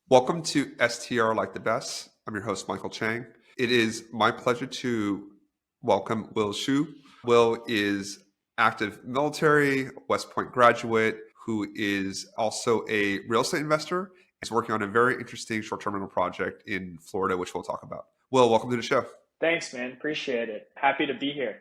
Welcome to STR Like the Best. I'm your host, Michael Chang. It is my pleasure to welcome Will Shu. Will is active military, West Point graduate, who is also a real estate investor. He's working on a very interesting short-term rental project in Florida, which we'll talk about. Will, welcome to the show. Thanks, man. Appreciate it. Happy to be here.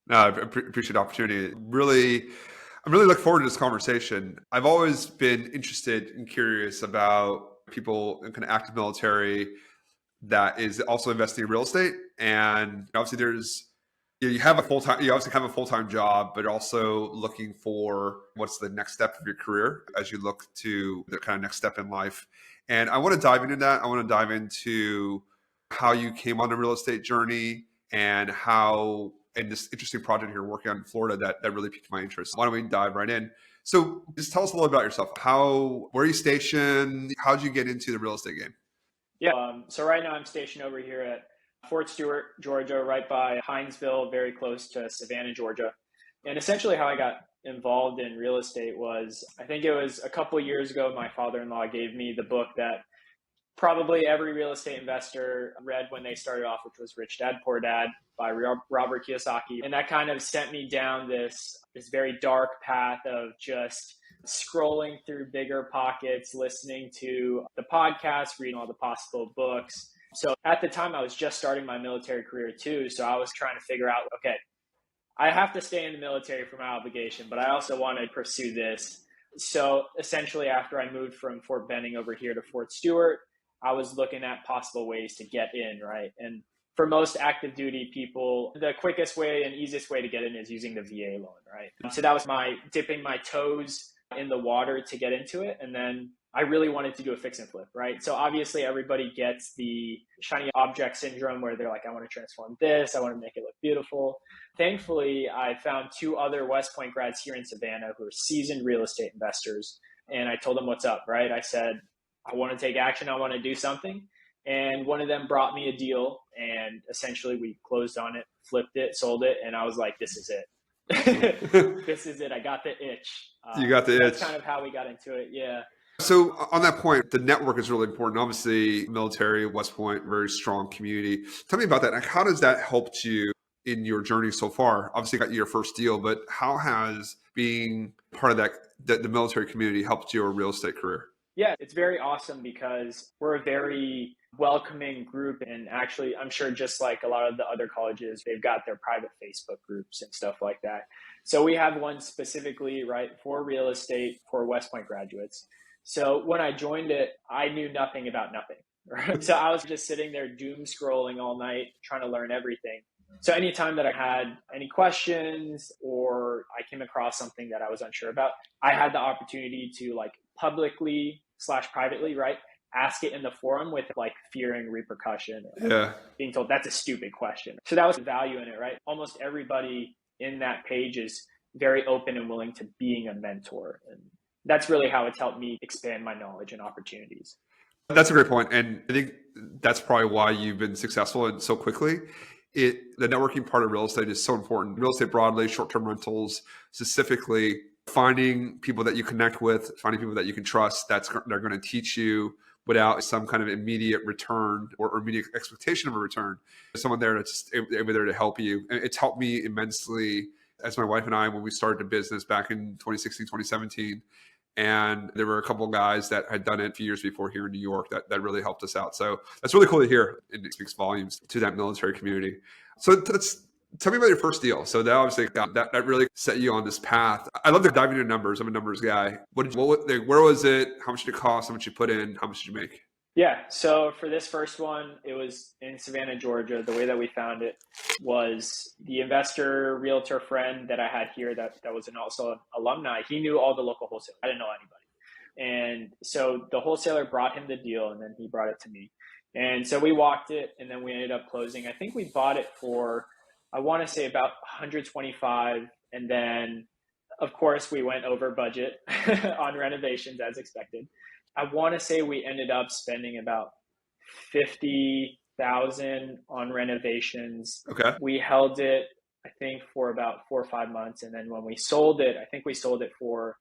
No, I appreciate the opportunity. I'm really looking forward to this conversation. I've always been interested and curious about people in kind of active military that is also investing in real estate. And obviously you have a you obviously have a full-time job, but also looking for what's the next step of your career as you look to the kind of next step in life. And I want to dive into that. I want to dive into how you came on the real estate journey and how in this interesting project you're working on in Florida that really piqued my interest. Why don't we dive right in? So just tell us a little about yourself. Where are you stationed? How did you get into the real estate game? Yeah. So right now I'm stationed over here at Fort Stewart, Georgia, right by Hinesville, very close to Savannah, Georgia. And essentially how I got involved in real estate was, I think it was a couple of years ago, my father-in-law gave me the book that probably every real estate investor read when they started off, which was Rich Dad, Poor Dad by Robert Kiyosaki. And that kind of sent me down this very dark path of just scrolling through bigger pockets, listening to the podcast, reading all the possible books. So at the time I was just starting my military career too. So I was trying to figure out, okay, I have to stay in the military for my obligation, but I also want to pursue this. So essentially after I moved from Fort Benning over here to Fort Stewart, I was looking at possible ways to get in, right? And for most active duty people, the quickest way and easiest way to get in is using the VA loan, right? So that was my dipping my toes in the water to get into it. And then I really wanted to do a fix and flip, right? So obviously everybody gets the shiny object syndrome where they're like, I want to transform this. I want to make it look beautiful. Thankfully, I found two other West Point grads here in Savannah who are seasoned real estate investors. And I told them what's up, right? I said, I want to take action. I want to do something. And one of them brought me a deal and essentially we closed on it, flipped it, sold it. And I was like, this is it. This is it. I got the itch. You got the itch. That's kind of how we got into it. Yeah. So on that point, the network is really important. Obviously, military, West Point, very strong community. Tell me about that. Like, how does that help you in your journey so far? Obviously, you got your first deal, but how has being part of the military community helped your real estate career? Yeah, it's very awesome because we're a very welcoming group. And actually, I'm sure just like a lot of the other colleges, they've got their private Facebook groups and stuff like that. So we have one specifically, right, for real estate for West Point graduates. So when I joined it, I knew nothing about nothing. Right? So I was just sitting there doom scrolling all night, trying to learn everything. So anytime that I had any questions or I came across something that I was unsure about, I had the opportunity to like publicly/privately, right, ask it in the forum with like fearing repercussion or being told that's a stupid question. So that was the value in it, right? Almost everybody in that page is very open and willing to being a mentor. And that's really how it's helped me expand my knowledge and opportunities. That's a great point. And I think that's probably why you've been successful and so quickly. The networking part of real estate is so important. Real estate broadly, short-term rentals, specifically finding people that you connect with, finding people that you can trust they're going to teach you without some kind of immediate return or immediate expectation of a return. There's someone there that's just there to help you. And it's helped me immensely as my wife and I, when we started a business back in 2016, 2017. And there were a couple of guys that had done it a few years before here in New York that really helped us out. So that's really cool to hear. And it speaks volumes to that military community. So tell me about your first deal. So that obviously that really set you on this path. I love to dive into numbers. I'm a numbers guy. Where was it? How much did it cost? How much did you put in? How much did you make? Yeah. So for this first one, it was in Savannah, Georgia. The way that we found it was the investor realtor friend that I had here that was also an alumni. He knew all the local wholesalers. I didn't know anybody. And so the wholesaler brought him the deal and then he brought it to me. And so we walked it and then we ended up closing. I think we bought it for, I want to say about 125. And then of course we went over budget on renovations as expected. I want to say we ended up spending about $50,000 on renovations. Okay. We held it, I think, for about 4 or 5 months. And then when we sold it, I think we sold it for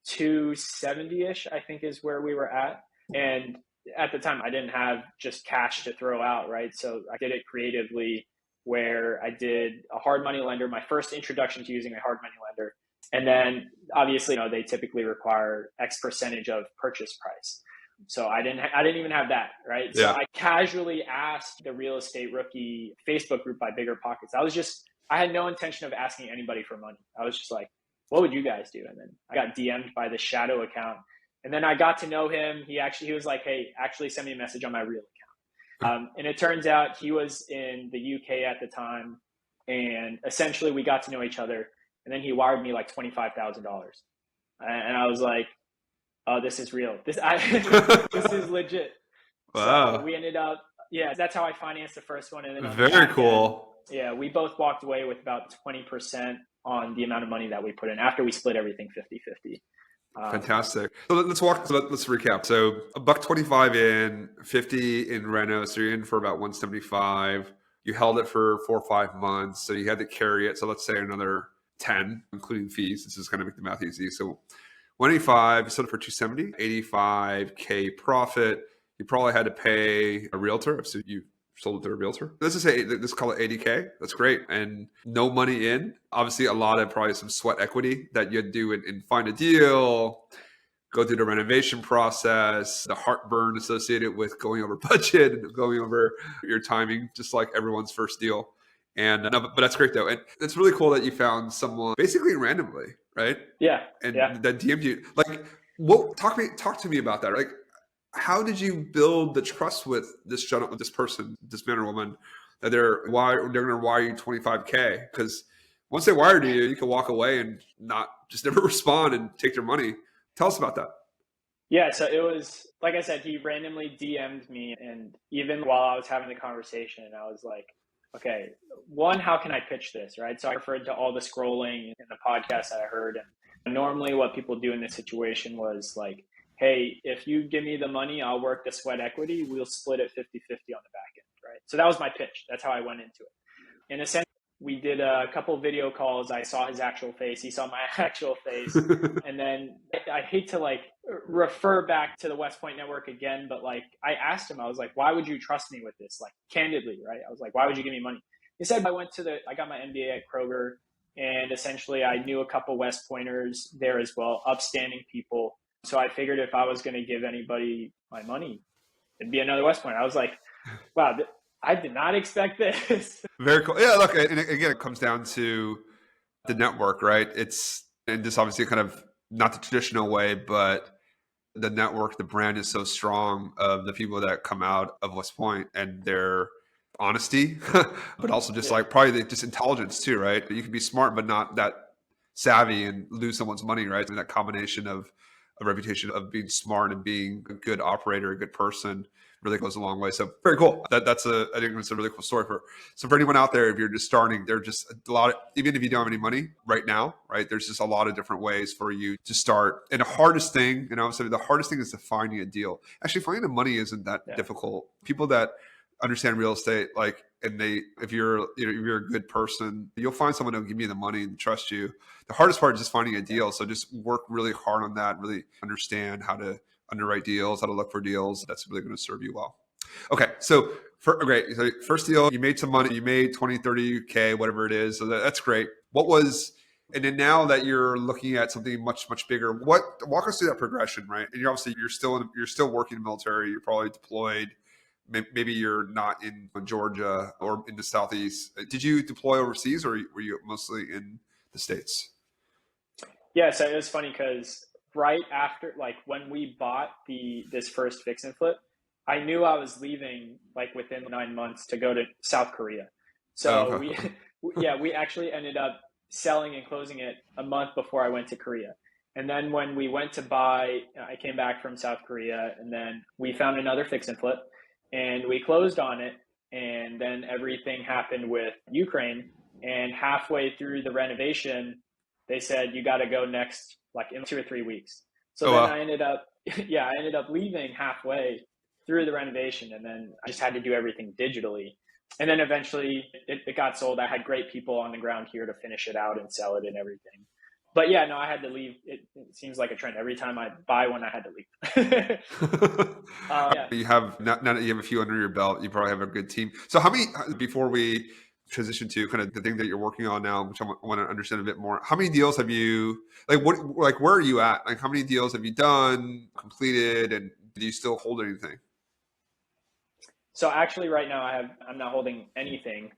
$270-ish, I think is where we were at. And at the time, I didn't have just cash to throw out, right? So I did it creatively, where I did a hard money lender, my first introduction to using a hard money lender. And then obviously, they typically require X percentage of purchase price. So I didn't even have that, right? Yeah. So I casually asked the real estate rookie Facebook group by Bigger Pockets. I had no intention of asking anybody for money. I was just like, what would you guys do? And then I got DM'd by the shadow account. And then I got to know him. He was like, hey, actually send me a message on my real account. And it turns out he was in the UK at the time. And essentially we got to know each other. And then he wired me like $25,000. And I was like, oh, this is real. This is legit. Wow. So we ended up, that's how I financed the first one. And then very cool. End, we both walked away with about 20% on the amount of money that we put in after we split everything 50-50. Fantastic. So let's recap. So $125 in, 50 in reno. So you're in for about 175. You held it for 4 or 5 months. So you had to carry it. So let's say another 10, including fees. This is going to make the math easy. So 185, you sold it for 270, 85K profit. You probably had to pay a realtor. So you sold it to a realtor. Let's call it 80K. That's great. And no money in. Obviously, probably some sweat equity that you had to do and find a deal, go through the renovation process, the heartburn associated with going over budget and going over your timing, just like everyone's first deal. But that's great though. And it's really cool that you found someone basically randomly, right? Yeah. And that DM'd you. Like, talk to me about that. Like, how did you build the trust with this person, this man or woman, that they're going to wire you 25K? Because once they wired you, you can walk away and never respond and take their money. Tell us about that. Yeah, so it was, like I said, he randomly DM'd me, and even while I was having the conversation, I was like, okay, one, how can I pitch this, right? So I referred to all the scrolling in the podcast that I heard, and normally what people do in this situation was like, hey, if you give me the money, I'll work the sweat equity. We'll split it 50-50 on the back end, right? So that was my pitch. That's how I went into it. In a sense, we did a couple video calls. I saw his actual face. He saw my actual face. And then I hate to refer back to the West Point network again, but I asked him, I was like, why would you trust me with this? Candidly, right? I was like, why would you give me money? He said, I got my MBA at Kroger, and essentially I knew a couple West Pointers there as well, upstanding people. So I figured if I was going to give anybody my money, it'd be another West Point. I was like, wow, I did not expect this. Very cool. Yeah, look, and again, it comes down to the network, right? And this obviously kind of not the traditional way, but the network, the brand is so strong of the people that come out of West Point and their honesty, but also just probably just intelligence too, right? You can be smart, but not that savvy and lose someone's money, right? And that combination of a reputation of being smart and being a good operator, a good person really goes a long way. So very cool. I think it's a really cool story for anyone out there. If you're just starting, there's just a lot of, even if you don't have any money right now, right? There's just a lot of different ways for you to start. And the hardest thing, the hardest thing is to finding a deal. Actually, finding the money isn't that difficult. People that understand real estate, if you're a good person, you'll find someone who'll give you the money and trust you. The hardest part is just finding a deal. So just work really hard on that, really understand how to underwrite deals, how to look for deals. That's really going to serve you well. Okay. So great. So first deal, you made some money, you made 20, 30K, whatever it is. So that's great. And then now that you're looking at something much, much bigger, walk us through that progression, right? And you're still working in the military. You're probably deployed. Maybe you're not in Georgia or in the Southeast. Did you deploy overseas, or were you mostly in the States? Yeah, so it was funny because right after, when we bought this first fix and flip, I knew I was leaving within 9 months to go to South Korea. So we actually ended up selling and closing it a month before I went to Korea. And then when we went to buy, I came back from South Korea, and then we found another fix and flip. And we closed on it, and then everything happened with Ukraine. And halfway through the renovation, they said, you got to go next, in 2 or 3 weeks. So I ended up leaving halfway through the renovation, and then I just had to do everything digitally. And then eventually it got sold. I had great people on the ground here to finish it out and sell it and everything. But yeah, no, I had to leave. It seems like a trend. Every time I buy one, I had to leave. Yeah. You have now that you have a few under your belt, you probably have a good team. So how many, before we transition to kind of the thing that you're working on now, which I want to understand a bit more, how many deals have you, where are you at? Like how many deals have you done, completed, and do you still hold anything? So actually, right now, I'm not holding anything.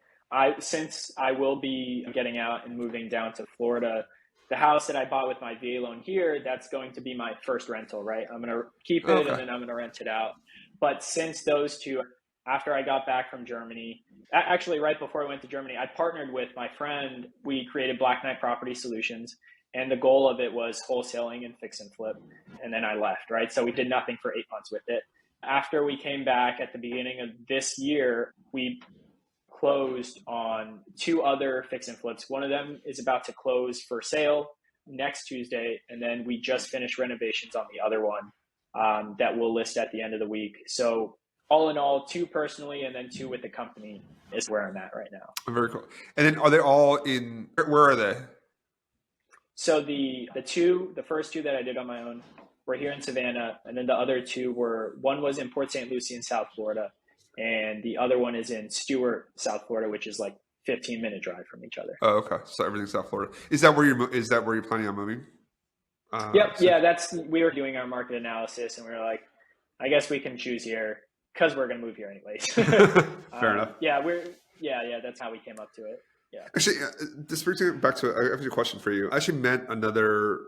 Since I will be getting out and moving down to Florida, the house that I bought with my VA loan here, that's going to be my first rental, right? I'm going to keep it and Okay. then I'm going to rent it out. But since those two, after I got back from Germany, actually right before I went to Germany, I partnered with my friend. We created Black Knight Property Solutions, and the goal of it was wholesaling and fix and flip. And then I left, right? So we did nothing for 8 months with it. After we came back at the beginning of this year, we closed on two other fix and flips. One of them is about to close for sale next Tuesday, and then we just finished renovations on the other one that we'll list at the end of the week. So all in all, two personally and then two with the company is where I'm at right now. Very cool. And then are they all in, where are they? So the first two that I did on my own were here in Savannah, and then the other two one was in Port St. Lucie in South Florida, and the other one is in Stuart, South Florida, which is like 15-minute drive from each other. Oh, okay. So everything's South Florida. Is that where you're planning on moving? Yep. Yeah, we were doing our market analysis and we were like, I guess we can choose here because we're going to move here anyways. Fair enough. Yeah, that's how we came up to it. Yeah. Actually, this brings me back to, I have a question for you. I actually met another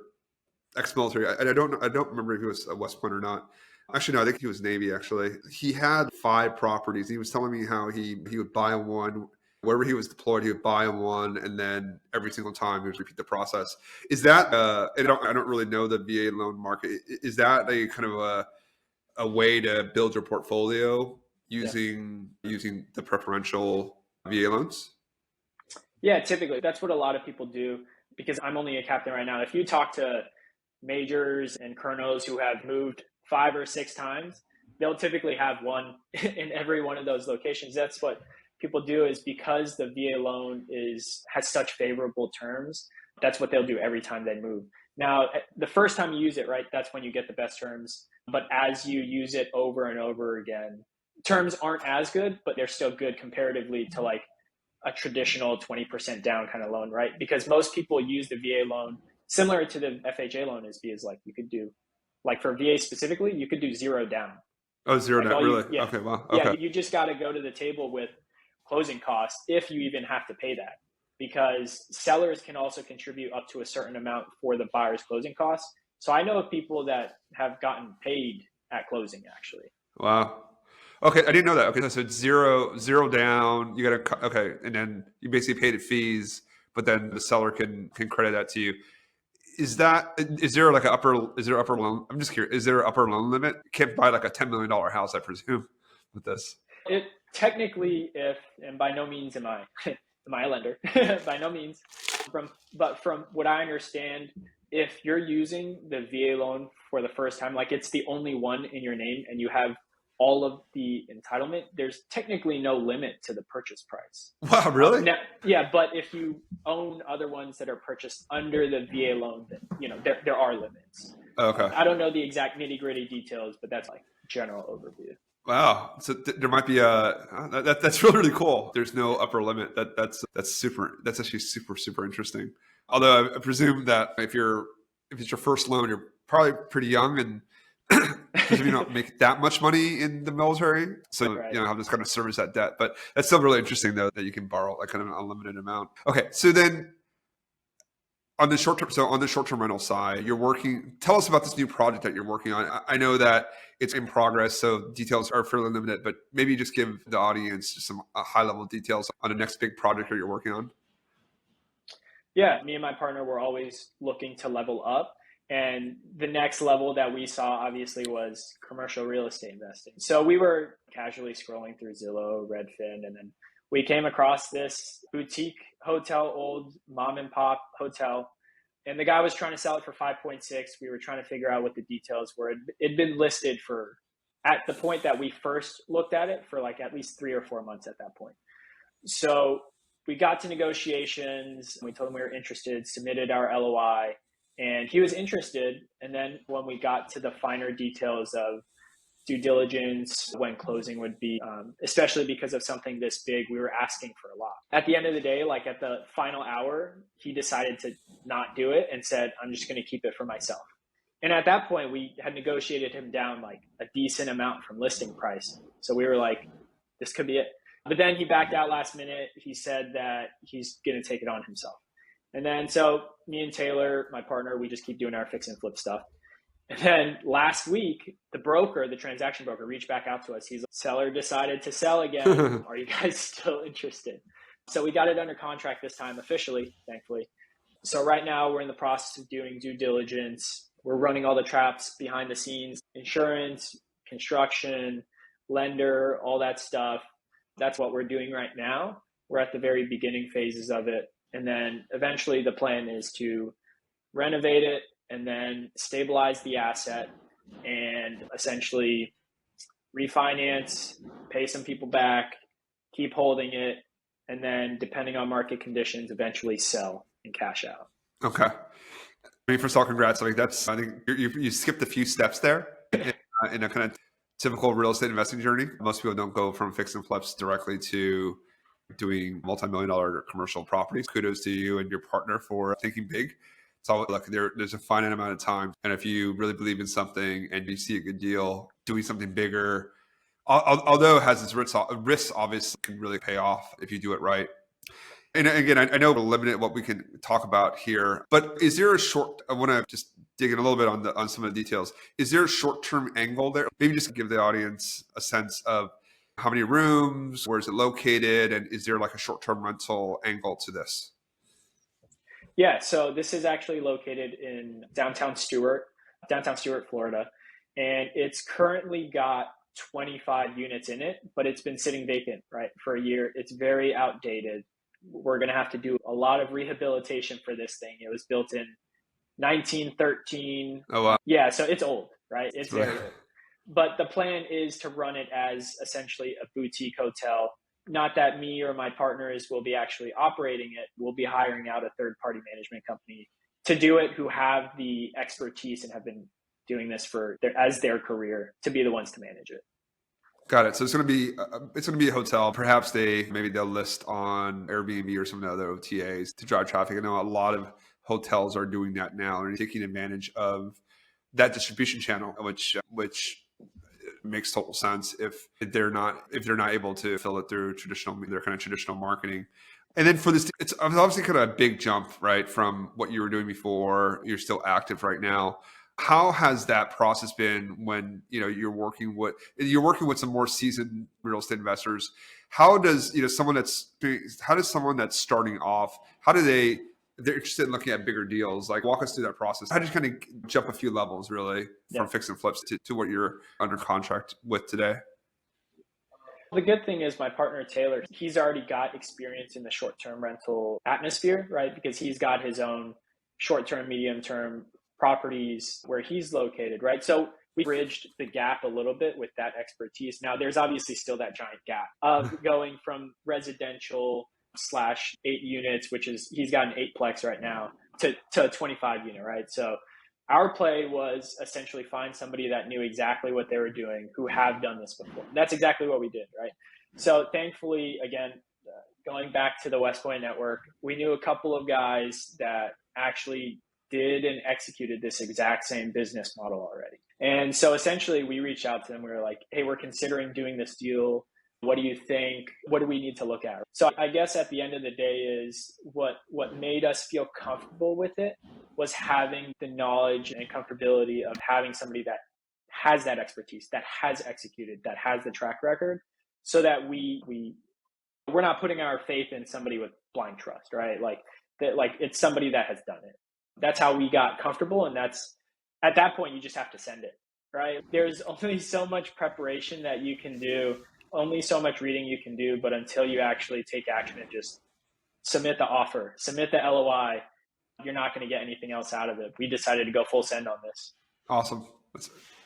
ex-military, and I don't remember if he was a West Point or not. Actually, no, I think he was Navy, actually. He had 5 properties. He was telling me how he would buy one. Wherever he was deployed, he would buy one, and then every single time he would repeat the process. Is that, and I don't really know the VA loan market, is that a kind of a way to build your portfolio using the preferential VA loans? Yeah, typically. That's what a lot of people do because I'm only a captain right now. If you talk to majors and colonels who have moved 5 or 6 times, they'll typically have one in every one of those locations. That's what people do, is because the VA loan has such favorable terms. That's what they'll do every time they move. Now, the first time you use it, right, that's when you get the best terms. But as you use it over and over again, terms aren't as good, but they're still good comparatively to like a traditional 20% down kind of loan, right? Because most people use the VA loan similar to the FHA loan is like you could do, like for VA specifically, you could do 0 down. Oh, 0 like down, really? Yeah, okay, wow. Okay. Yeah, you just got to go to the table with closing costs if you even have to pay that, because sellers can also contribute up to a certain amount for the buyer's closing costs. So I know of people that have gotten paid at closing, actually. Wow. Okay, I didn't know that. Okay, so it's zero down. You got to, okay, and then you basically pay the fees, but then the seller can credit that to you. Is there like is there upper loan? I'm just curious. Is there an upper loan limit? You can't buy like a $10 million house, I presume, with this. It technically, and by no means am I a lender, by no means. But from what I understand, if you're using the VA loan for the first time, like it's the only one in your name and you have all of the entitlement, there's technically no limit to the purchase price. Wow, really? Yeah, but if you own other ones that are purchased under the VA loan, then there are limits. Okay. I don't know the exact nitty-gritty details, but that's like general overview. Wow. So there might be that's really, really cool. There's no upper limit. That's actually super interesting. Although I presume that if it's your first loan, you're probably pretty young and because you don't make that much money in the military, so right. Have this kind of service that debt. But that's still really interesting, though, that you can borrow like kind of an unlimited amount. Okay, so then on the short term rental side, tell us about this new project that you're working on. I know that it's in progress, so details are fairly limited, but maybe just give the audience just some high level details on the next big project that you're working on. Yeah, me and my partner were always looking to level up. And the next level that we saw, obviously, was commercial real estate investing. So we were casually scrolling through Zillow, Redfin, and then we came across this boutique hotel, old mom and pop hotel. And the guy was trying to sell it for 5.6. We were trying to figure out what the details were. It'd been listed at the point that we first looked at it, for like at least 3 or 4 months at that point. So we got to negotiations. We told him we were interested, submitted our LOI, and he was interested. And then when we got to the finer details of due diligence, when closing would be, especially because of something this big, we were asking for a lot. At the end of the day, like at the final hour, he decided to not do it and said, I'm just going to keep it for myself. And at that point, we had negotiated him down like a decent amount from listing price. So we were like, this could be it. But then he backed out last minute. He said that he's going to take it on himself. And then so me and Taylor, my partner, we just keep doing our fix and flip stuff. And then last week, the transaction broker, reached back out to us. He's like, seller decided to sell again. Are you guys still interested? So we got it under contract this time officially, thankfully. So right now we're in the process of doing due diligence. We're running all the traps behind the scenes, insurance, construction, lender, all that stuff. That's what we're doing right now. We're at the very beginning phases of it. And then eventually the plan is to renovate it and then stabilize the asset and essentially refinance, pay some people back, keep holding it, and then depending on market conditions, eventually sell and cash out. Okay. I mean, first of all, congrats. I think you skipped a few steps there in a kind of typical real estate investing journey. Most people don't go from fix and flips directly to doing multi-million-dollar commercial properties. Kudos to you and your partner for thinking big. It's always like there's a finite amount of time. And if you really believe in something and you see a good deal, doing something bigger, although it has its risks obviously can really pay off if you do it right. And again, I know we're limited what we can talk about here, but is there I want to just dig in a little bit on some of the details. Is there a short-term angle there? Maybe just give the audience a sense of how many rooms, where is it located, and is there like a short-term rental angle to this? Yeah, so this is actually located in downtown Stuart, Florida, and it's currently got 25 units in it, but it's been sitting vacant, right, for a year. It's very outdated. We're going to have to do a lot of rehabilitation for this thing. It was built in 1913. Oh, wow. Yeah, so it's old, right? It's very old. But the plan is to run it as essentially a boutique hotel. Not that me or my partners will be actually operating it. We'll be hiring out a third-party management company to do it, who have the expertise and have been doing this as their career, to be the ones to manage it. Got it. So it's going to be a hotel. Perhaps maybe they'll list on Airbnb or some of the other OTAs to drive traffic. I know a lot of hotels are doing that now and taking advantage of that distribution channel, which makes total sense if they're not able to fill it through their kind of traditional marketing. And then for this, it's obviously kind of a big jump, right, from what you were doing before. You're still active right now. How has that process been when you're working with some more seasoned real estate investors? How does someone that's starting off, they're interested in looking at bigger deals? Like, walk us through that process. How did you kind of jump a few levels really from fix and flips to what you're under contract with today? The good thing is my partner, Taylor, he's already got experience in the short-term rental atmosphere, right? Because he's got his own short-term, medium-term properties where he's located, right? So we bridged the gap a little bit with that expertise. Now, there's obviously still that giant gap of going from residential /8 units, which is, he's got an 8-plex right now, to a 25 unit, right? So our play was essentially find somebody that knew exactly what they were doing, who have done this before. That's exactly what we did, right? So thankfully, again, going back to the West Point network, we knew a couple of guys that actually did and executed this exact same business model already. And so essentially we reached out to them. We were like, hey, we're considering doing this deal. What do you think? What do we need to look at? So I guess at the end of the day is what made us feel comfortable with it was having the knowledge and comfortability of having somebody that has that expertise, that has executed, that has the track record, so that we're not putting our faith in somebody with blind trust, right? Like it's somebody that has done it. That's how we got comfortable. And that's, at that point, you just have to send it, right? There's only so much preparation that you can do, only so much reading you can do, but until you actually take action and just submit the offer, submit the LOI, you're not going to get anything else out of it. We decided to go full send on this. Awesome.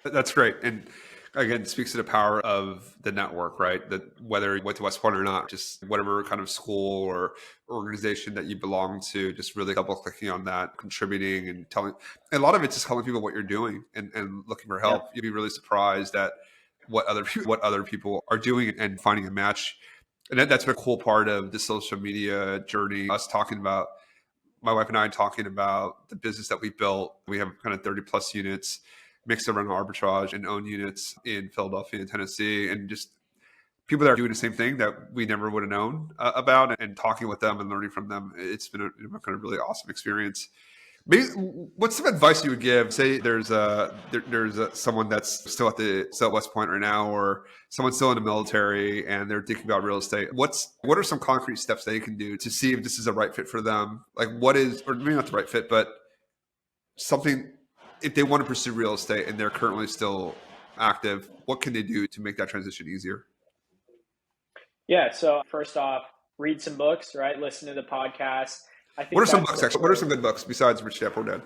That's great. And Again, it speaks to the power of the network, right? That whether you went to West Point or not, just whatever kind of school or organization that you belong to, just really double clicking on that, contributing and telling. And a lot of it's just telling people what you're doing and looking for Yeah. help. You'd be really surprised at what other people are doing and finding a match. And that's been a cool part of the social media journey. Us talking about my wife and I talking about the business that we built. We have kind of 30 plus units mixed around arbitrage and own units in Philadelphia and Tennessee, and just people that are doing the same thing that we never would have known about, and talking with them and learning from them. It's been a kind of really awesome experience. Maybe what's some advice you would give? Say there's someone that's still at West Point right now, or someone still in the military and they're thinking about real estate. What are some concrete steps they can do to see if this is a right fit for them? Like what is, or maybe not the right fit, but something if they want to pursue real estate and they're currently still active, what can they do to make that transition easier? Yeah. So first off, read some books, right? Listen to the podcast. I What think are some that's books the actually? What are some first. good books besides Rich Dad Poor Dad? What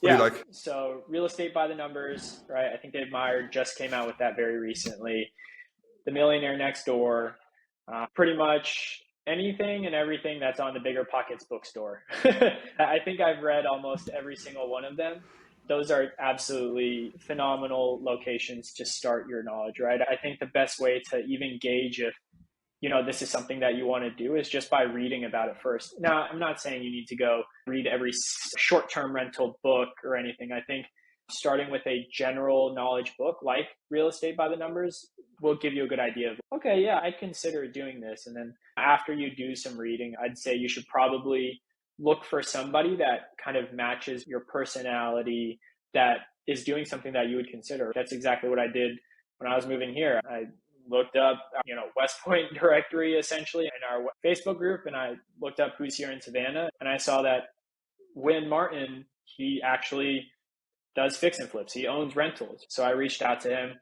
do you Yeah. like? So Real Estate by the Numbers, right? I think Dave Meyer just came out with that very recently. The Millionaire Next Door, pretty much anything and everything that's on the Bigger Pockets bookstore. I think I've read almost every single one of them. Those are absolutely phenomenal locations to start your knowledge, right? I think the best way to even gauge if this is something that you want to do is just by reading about it first. Now, I'm not saying you need to go read every short-term rental book or anything. I think starting with a general knowledge book like Real Estate by the Numbers will give you a good idea of, okay, yeah, I'd consider doing this. And then after you do some reading, I'd say you should probably look for somebody that kind of matches your personality, that is doing something that you would consider. That's exactly what I did when I was moving here. I looked up, West Point directory essentially in our Facebook group, and I looked up who's here in Savannah, and I saw that Win Martin, he actually does fix and flips. He owns rentals. So I reached out to him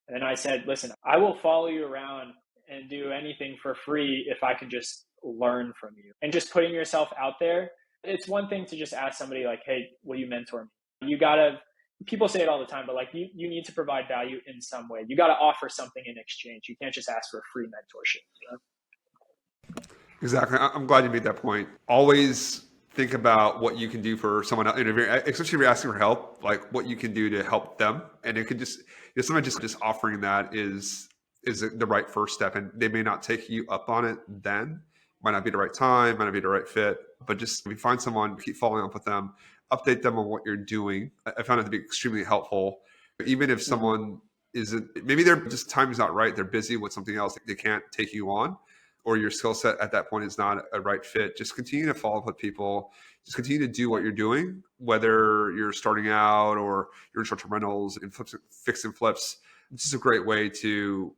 and I said, listen, I will follow you around and do anything for free if I can just learn from you. And just putting yourself out there, it's one thing to just ask somebody like, hey, will you mentor me? You gotta, people say it all the time, but like you need to provide value in some way. You got to offer something in exchange. You can't just ask for free mentorship. Exactly. I'm glad you made that point. Always think about what you can do for someone else, especially if you're asking for help, like what you can do to help them. And it could just, sometimes just offering that is the right first step. And they may not take you up on it then. Might not be the right time, might not be the right fit. But just if you find someone, keep following up with them, update them on what you're doing. I found it to be extremely helpful. Even if someone isn't, maybe their just time is not right, they're busy with something else, they can't take you on, or your skill set at that point is not a right fit, just continue to follow up with people. Just continue to do what you're doing, whether you're starting out or you're in short-term rentals and fix and flips. This is a great way to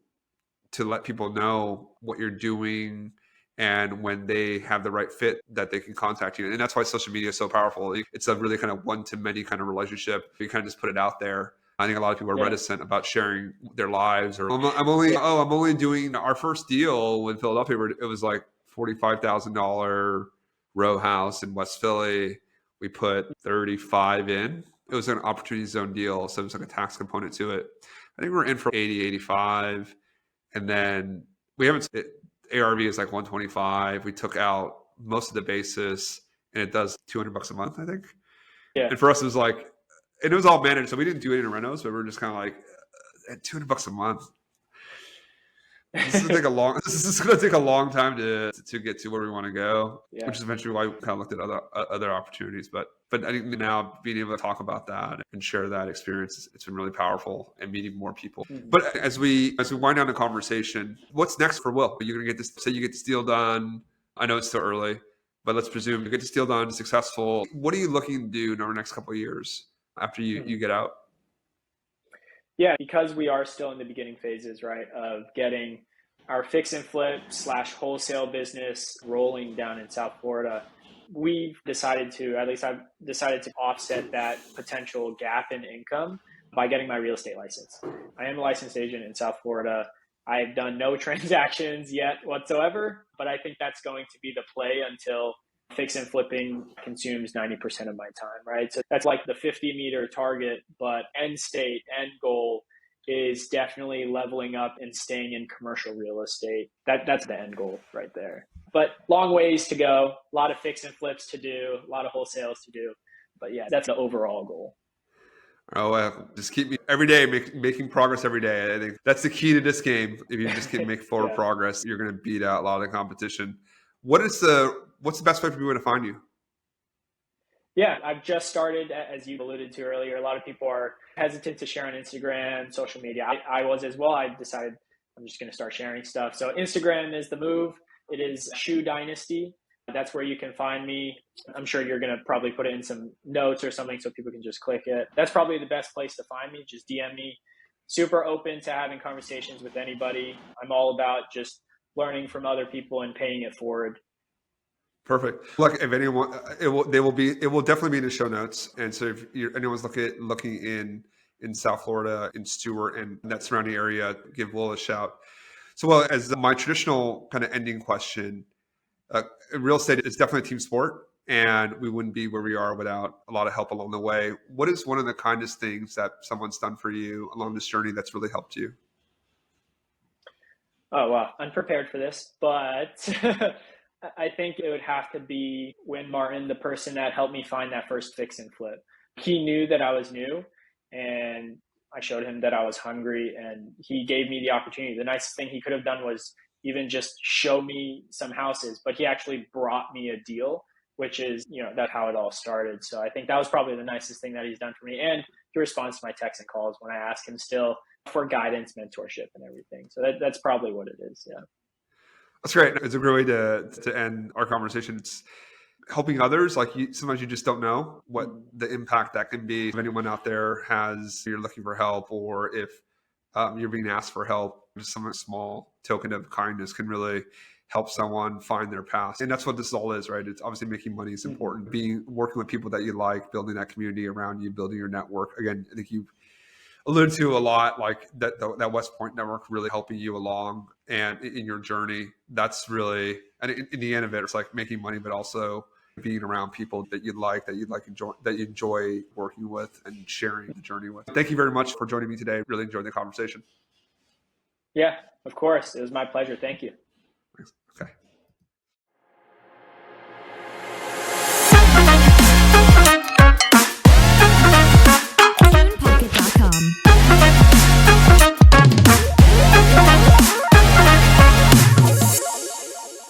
let people know what you're doing, and when they have the right fit that they can contact you. And that's why social media is so powerful. It's a really kind of one-to-many kind of relationship. You kind of just put it out there. I think a lot of people are reticent about sharing their lives, or I'm only doing our first deal in Philadelphia. It was like $45,000 row house in West Philly. We put 35 in. It was an opportunity zone deal, so there was like a tax component to it. I think we were in for 80, 85, and then we haven't. ARV is like 125. We took out most of the basis, and it does $200 a month, I think. Yeah. And for us, it was like, and it was all managed, so we didn't do any renos, but we were just kind of like, at $200 a month. This is gonna take a long. This is going to take a long time to get to where we want to go, which is eventually why we kind of looked at other opportunities. But I think now being able to talk about that and share that experience, it's been really powerful, and meeting more people. But as we wind down the conversation, what's next for Will? You're going to get this. Say you get this deal done. I know it's still early, but let's presume you get this deal done, successful. What are you looking to do in our next couple of years after you get out? Yeah, because we are still in the beginning phases, right, of getting our fix and flip / wholesale business rolling down in South Florida, we've decided to, at least I've decided to offset that potential gap in income by getting my real estate license. I am a licensed agent in South Florida. I've done no transactions yet whatsoever, but I think that's going to be the play until fix and flipping consumes 90% of my time, right? So that's like the 50-meter target, but end state, end goal is definitely leveling up and staying in commercial real estate. That's the end goal right there. But long ways to go, a lot of fix and flips to do, a lot of wholesales to do. But yeah, that's the overall goal. Oh, just keep me every day making progress every day. I think that's the key to this game. If you just can make forward Yeah. progress, you're going to beat out a lot of the competition. What's the best way for people to find you? Yeah, I've just started, as you alluded to earlier. A lot of people are hesitant to share on Instagram, social media. I was as well. I decided I'm just going to start sharing stuff. So Instagram is the move. It is Shoe Dynasty. That's where you can find me. I'm sure you're going to probably put it in some notes or something so people can just click it. That's probably the best place to find me. Just DM me. Super open to having conversations with anybody. I'm all about just learning from other people and paying it forward. Perfect. Look, if anyone, it will definitely be in the show notes. And so if anyone's looking in South Florida, in Stewart, and that surrounding area, give Will a shout. So, well, as my traditional kind of ending question, real estate is definitely a team sport, and we wouldn't be where we are without a lot of help along the way. What is one of the kindest things that someone's done for you along this journey that's really helped you? Oh, wow. Unprepared for this, but I think it would have to be Win Martin, the person that helped me find that first fix and flip. He knew that I was new, and I showed him that I was hungry, and he gave me the opportunity. The nicest thing he could have done was even just show me some houses, but he actually brought me a deal, which is, that's how it all started. So I think that was probably the nicest thing that he's done for me. And he responds to my texts and calls when I ask him still for guidance, mentorship, and everything. So that's probably what it is. Yeah. That's great. It's a great way to end our conversation. It's helping others. Like sometimes you just don't know what the impact that can be. If anyone out there you're looking for help, or if you're being asked for help, just some small token of kindness can really help someone find their path. And that's what this all is, right? It's obviously making money is important. Working with people that you like, building that community around you, building your network. Again, I think you've alluded to a lot, like that West Point network really helping you along and in your journey. That's really, and in the end of it, it's like making money, but also being around people that you enjoy working with and sharing the journey with. Thank you very much for joining me today. Really enjoyed the conversation. Yeah, of course. It was my pleasure. Thank you.